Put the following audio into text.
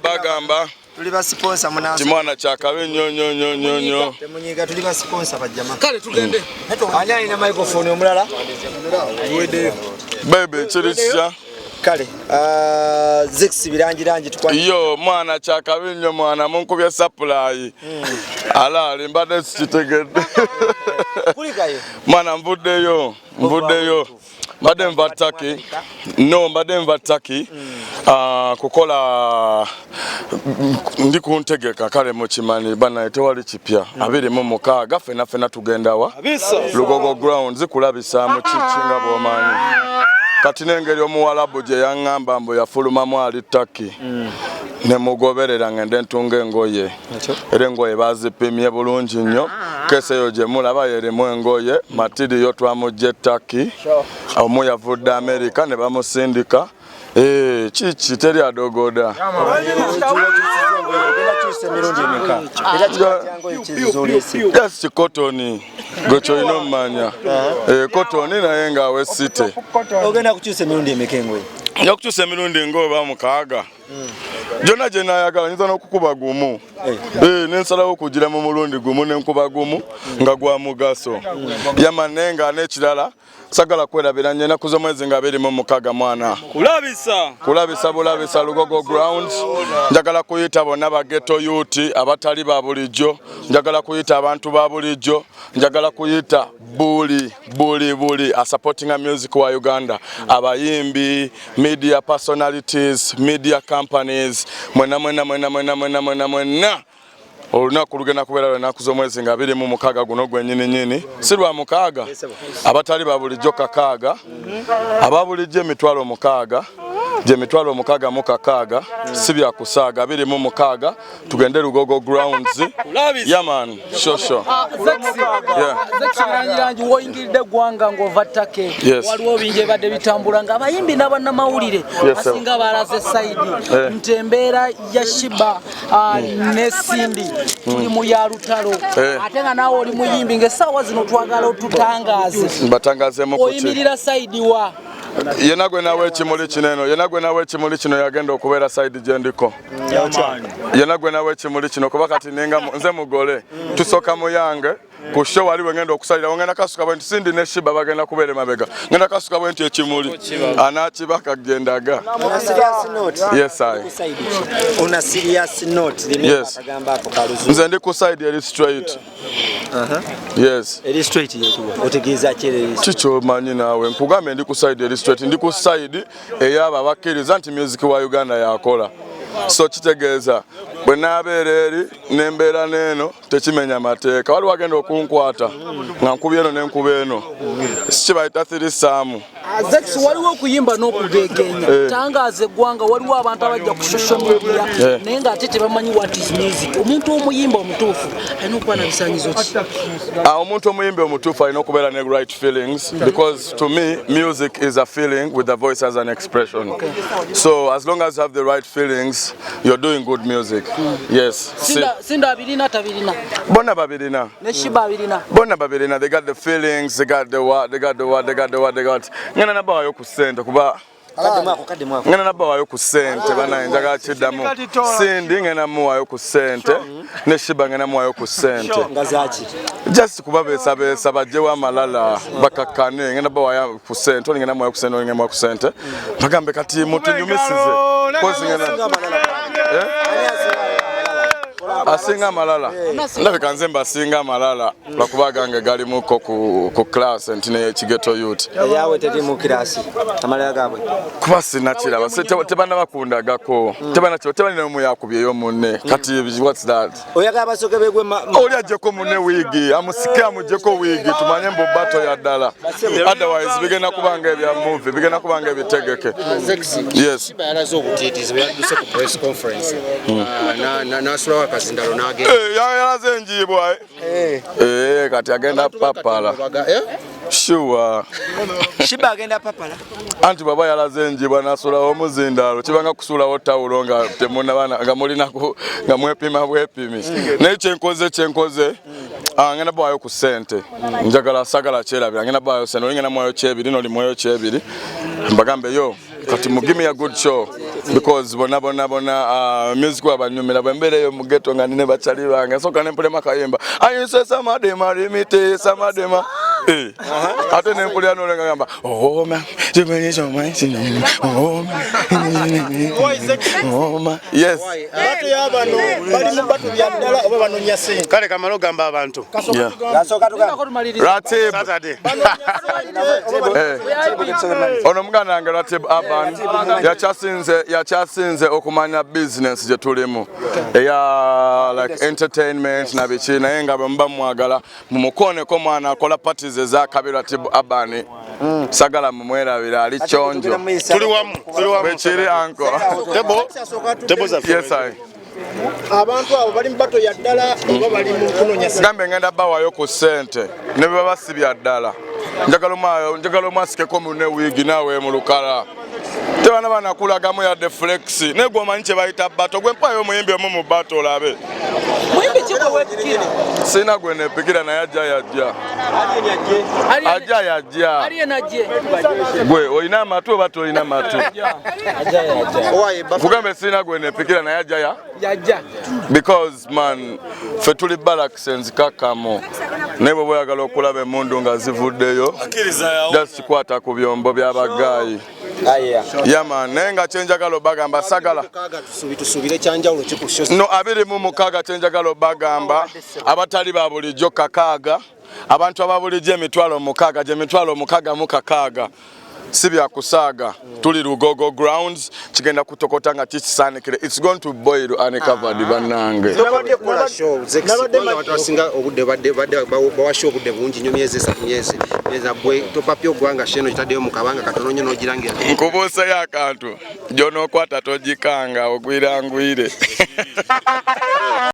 Bagamba tuli ba sponsor munaso kimwana cha kabe nyo temunyiga tuli ba sponsor bajjama kale tugende ani alina microphone omulala wede bebe chirisha kale Zex Billangilagi tukwani yo mwana cha kabe nyo mwana munkubya supply ala limbade sitegede kulikayo mwana mvuddeyo mbadde nva Taki kukola ndi kuntegeka kale mu kimani bana tewali kipya 26 fena tugendawa Lugogo grounds kulabisa mu kichinga bwomanyi kati nengeri omuwalabu gye yaŋŋamba mbu yafulumamu ali Taki ne mugoberera ngende ntunga engoye era engoye bazipimye bulungi nnyo keseyo gye mulaba yeremu engoye matiriyo twamugye Taki omu yavudde Amerika ne bamusindika chichi teri adogoda yes kotoni gocho inomanya kotoni naye nga wesite ogenda kukyusa emirundi emeka engoye yakukyusa emirundi ng'oba mukaaga jona gye naayagala nyinza n'okukuba gumu nensalawo okugira mu mulundi gumu nenkuba gumu nga gwa mugaso yamane nga n'ekirala sagala kwerabira nnyo ennaku z'omwezi nga 26 mwana kulabisa bulabisa Lugogo grounds njagala kuyita bonna ba ghetto youth abatali ba bulijjo njagala kuyita abantu ba bulijjo njagala kuyita buli a supporting a music wa Uganda abayimbi media personalities media companies mwena olunaku lugenda kubeera lwenaku z'omwezi nga 26 guno gwennyini si lwa mukaaga abatali ba bulijjo kakaaga aba bulijjo emitwalo 6 gye mitwalo 6 si bya kusaaga 26 tugende Lugogo grounds yaman shosho Zex Billangilagi woyingidde gwanga ng'ova Taki waliwo bingi badde bitambula nga abayimbi n'abannamawulire basinga balaze saidi nti embeera ya Sheebah ne Cindy tuli mu ya lutalo ate nga naawe oli muyimbi ng'essaawa zino twagala otutangaze mbatangazeemu oyimirira saidi wa yena gwe nawe ekimuli kino yagenda okubeera side gye ndiko yena gwe nawe ekimuli kino kuba kati nze mugole tusoka muyange ku show wali ngenda okusalira ngenda kasuka bwe sindi ne Sheebah bagenda kubere mabega ngenda kasuka bwe ekimuli anakibaka gendaga. On a serious note. Yes I. On a serious note. Yes. Nze ndi ku side eri straight. Yes. Eri straight yetu. Otegeeza kyere. Chicho manyi nawe nkugambe ndi ku side eri straight ndi ku side eyaba bakkiriza nti music wa Uganda yakola. So kitegeeza bwe nabeera eri nembeera n'eno tekimenya mateeka wali wagenda okunkwata nga nkuba eno nenkuba eno sikibayita thirisaamu. Zex waliwo okuyimba n'okugegenya tangaza eggwanga waliwo abantu abajja ku social media naye ng'ate tebamanyi what is music. Omuntu omuyimba omutuufu alina okuba na bisaanyizo ki? Omuntu omuyimba omutuufu alina okubeera ne right feelings because to me music is a feeling with the voice as an expression. So as long as you have the right feelings you're doing good music. Yes. Sinda abirina tabirina. Bonna babirina. Ne Sheebah abirina. Bonna babirina, they got the feelings, they got the what, they got. Ngana nabawayo ku ssente kuba ngana nabawayo ku ssente bana njagala kiddamu. Sindi ngana muwayo ku ssente ne Sheebah ngana muwayo ku ssente. Ngazaki. Just kuba beesa bajjewo amalala bakakkane ngana bawayo ku ssente ngana muwayo ku ssente ngana muwayo ku ssente bagambe kati mutunyumisize kozi ngana asinga malala ndabika nze mbasinga malala lwakuba gange galimuko ku class ntine kigeto youth yawe tete mu class amalala gabwe kuba sinakiraba tebana bakundagako tebana nomu yakubyeyo munne kati what's that oyagala basoke begwe oli ajjeko munne wigi amusike amujjeko wigi tumanye mbu bato ya ddala otherwise bigenda kubanga ebya movie bigenda kubanga ebitegeke. Yes. Sheebah yalaze obutiitizi yaduse ku press conference nasulawo akazindalo nage yalaze enjibwa kati agenda papala sure Sheebah agenda papala anti baba yalaze enjibwa nasulawo omuzindalo kibanga kusulawo tawulo nga temuna bana nga mulinako nga mwepima bwepimi naye kyenkoze ngenda bawayo ku ssente njagala sagala kyerabira ngenda bawayo ssente olingenda mwayo kyebiri noli mwayo kyebiri mbagambe yo kati give me a good show because bona music wabanyumira bwembere yo mugeto nga nine bachali bange soka nempulema kayimba ayinse samadema limite samadema ate nempulya no lenga gamba oh man jimenyesho mwansi oh man yes batu yabano bali mu batu byaddala oba banonya sente kale kamalo gamba abantu gasoka tugamba Ratib Saturday ono muganda wange Ratib Aban yakyasinze okumanya business gye tulimu eya like entertainment na biki naye nga bwe mwagala mumukoneko mwana akola parties ezakabi Ratib Aban sagala mumwerabira ali kyonjo tuli wamu bekiri anko tebo za yes I abantu abo bali mu bato ya ddala oba bali mu kunonya sente gambe ngenda bawayo ku ssente ne bwe basibya ddala njagala omwasikeko munne wigi naawe mu lukala tebana banakulagamu yadde flex naye gwomanyi kye bayita bato gwe mpayo omuyimbi omu mu bato olabe sina gwe nepikira naye ajja gwe olina amatu oba tolina amatu kugambe sina gwe nepikira naye ajja because man fe tuli balaks enzikakamo naye bwe boyagala okulaba emundu nga zivuddeyo just kikwata ku byombo by'abagayi yaman naye nga kyenjagala obagamba sagala no 26 kyenjagala obagamba abatali ba bulijjo kakaaga abantu ababulijjo emitwalo 6 gye mitwalo 6 si bya kusaaga tuli Lugogo grounds kigenda kutokota nga kikisanikire it's going to boil uncovered banange abasinga obudde bawasha obudde bungi nnyo myezi 3 bwe topapya ogwanga sheno kitaddeyo mu kabanga katono nnyo n'ogirangira nkubuuseyo akantu gy'onookwata togikanga ogwirangwire